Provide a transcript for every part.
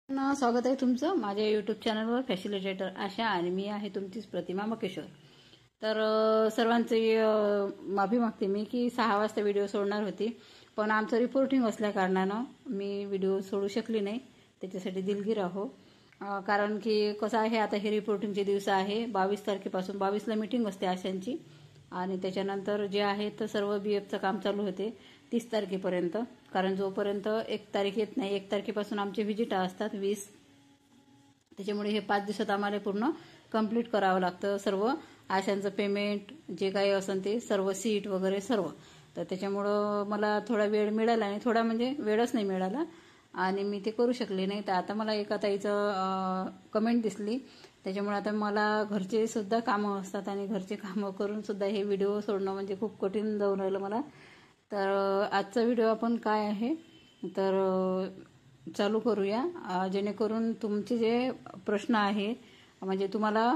स्वागत आहे तुमचं माझ्या यूट्यूब चॅनलवर फॅसिलिटेटर आशा आणि मी आहे तुमचीच प्रतिमा मकेश्वर। तर सर्वांची माफी मागते मी की 6 वाजता व्हिडिओ सोडणार होती, पण आमचं रिपोर्टिंग असल्या कारणानं मी व्हिडिओ सोडू शकली नाही। त्याच्यासाठी दिलगीर आहो। कारण की कसं आहे, आता हे रिपोर्टिंगचे दिवस आहे। 22 तारखेपासून 22ला मीटिंग असते आशांची आणि त्याच्यानंतर जे आहे तर सर्व बीएफचं काम चालू होते 30 तारखेपर्यंत। कारण जोपर्यंत 1 तारीख येत नाही, 1 तारखेपासून आमचे व्हिजिट असतात 20। त्याच्यामुळे हे 5 दिवसात आम्हाला पूर्ण कंप्लीट करावं लागतं सर्व आशांचं पेमेंट जे काही असेल ते सर्व सीट वगैरे सर्व। तर त्याच्यामुळं मला थोडा वेळ मिळाला नाही, थोडा म्हणजे वेळच नाही मिळाला आणि मी ते करू शकले नाही। तर आता मला एका ताईचं कमेंट दिसली, त्याच्यामुळे आता मला घरचे सुद्धा कामं असतात आणि घरचे कामं करून सुद्धा हे व्हिडिओ सोडणं म्हणजे खूप कठीण जाऊन राहिलं मला। तर आजचा व्हिडिओ आपण काय आहे तर चालू करूया, जेणेकरून तुमचे जे प्रश्न आहे म्हणजे तुम्हाला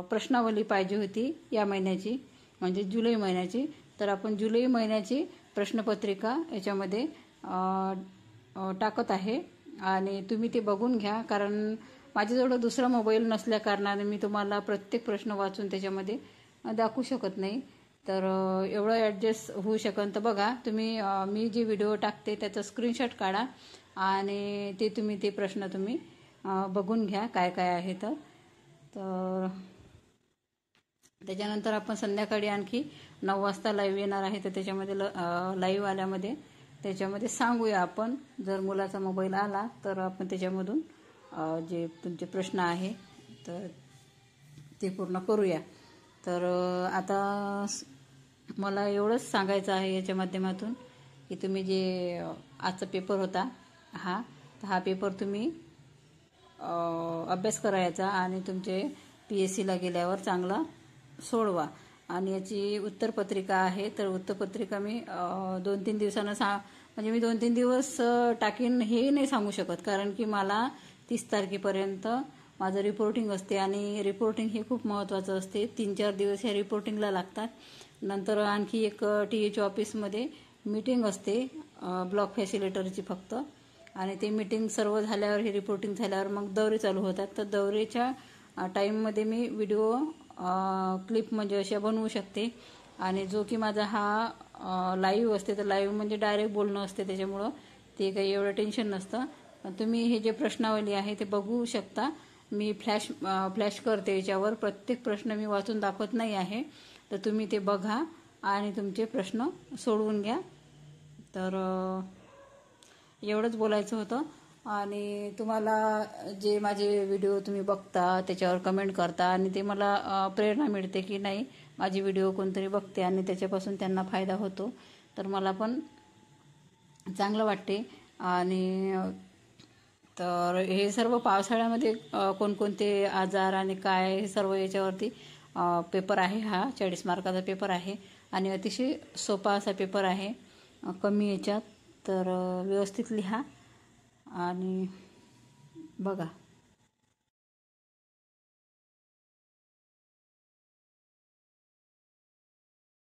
प्रश्नावली पाहिजे होती या महिन्याची म्हणजे जुलै महिन्याची। तर आपण जुलै महिन्याची प्रश्नपत्रिका याच्यामध्ये टाकत आहे आणि तुम्ही ते बघून घ्या। कारण माझ्याजवळ दुसरा मोबाईल नसल्या कारणाने मी तुम्हाला प्रत्येक प्रश्न वाचून त्याच्यामध्ये दाखवू शकत नाही। तर एवढं ॲडजस्ट होऊ शकन तर बघा तुम्ही। मी जे व्हिडिओ टाकते त्याचा स्क्रीनशॉट काढा आणि ते तुम्ही ते प्रश्न तुम्ही बघून घ्या काय काय आहे। तर त्याच्यानंतर आपण संध्याकाळी आणखी 9 वाजता लाईव्ह येणार आहे। तर त्याच्यामध्ये लाईव्ह आल्यामध्ये त्याच्यामध्ये सांगूया आपण, जर मुलाचा मोबाईल आला तर आपण त्याच्यामधून जे तुमचे प्रश्न आहे तर ते पूर्ण करूया। तर आता मला एवढंच सांगायचं आहे याच्या माध्यमातून की तुम्ही जे आजचा पेपर होता तर हा पेपर तुम्ही अभ्यास करायचा आणि तुमचे PSCला गेल्यावर चांगला सोडवा। आणि याची उत्तरपत्रिका आहे तर उत्तरपत्रिका मी 2-3 दिवसानं म्हणजे मी 2-3 दिवस टाकीन हे नाही सांगू शकत, कारण की मला 30 तारखेपर्यंत माझं रिपोर्टिंग असते आणि रिपोर्टिंग हे खूप महत्त्वाचं असते। 3-4 दिवस ह्या रिपोर्टिंगला लागतात। नंतर आणखी एक TH ऑफिसमध्ये मीटिंग असते ब्लॉक फॅसिलिटरची फक्त, आणि ते मीटिंग सर्व झाल्यावर हे रिपोर्टिंग झाल्यावर मग दौरे चालू होतात। तर दौरेच्या टाईममध्ये मी व्हिडिओ क्लिप म्हणजे अशा बनवू शकते। आणि जो की माझा हा लाईव्ह असते तर लाईव्ह म्हणजे डायरेक्ट बोलणं असते, त्याच्यामुळं ते काही एवढं टेन्शन नसतं। तुम्ही हे जे प्रश्नावली आहे ते बघू शकता। मी फ्लॅश करते याच्यावर, प्रत्येक प्रश्न मी वाचून दाखवत नाही आहे। तर तुम्ही ते बघा आणि तुमचे प्रश्न सोडवून घ्या। तर एवढंच बोलायचं होतं। आणि तुम्हाला जे माझे व्हिडिओ तुम्ही बघता त्याच्यावर कमेंट करता आणि ते मला प्रेरणा मिळते की नाही माझी व्हिडिओ कोणतरी बघते आणि त्याच्यापासून त्यांना फायदा होतो, तर मला पण चांगलं वाटते। आणि तर हे सर्व पावसाळ्यामध्ये कोणकोणते आजार आणि काय हे सर्व याच्यावरती पेपर आहे। हा 40 मार्काचा पेपर आहे आणि अतिशय सोपा असा पेपर आहे, कमी याच्यात। तर व्यवस्थित लिहा आणि बघा।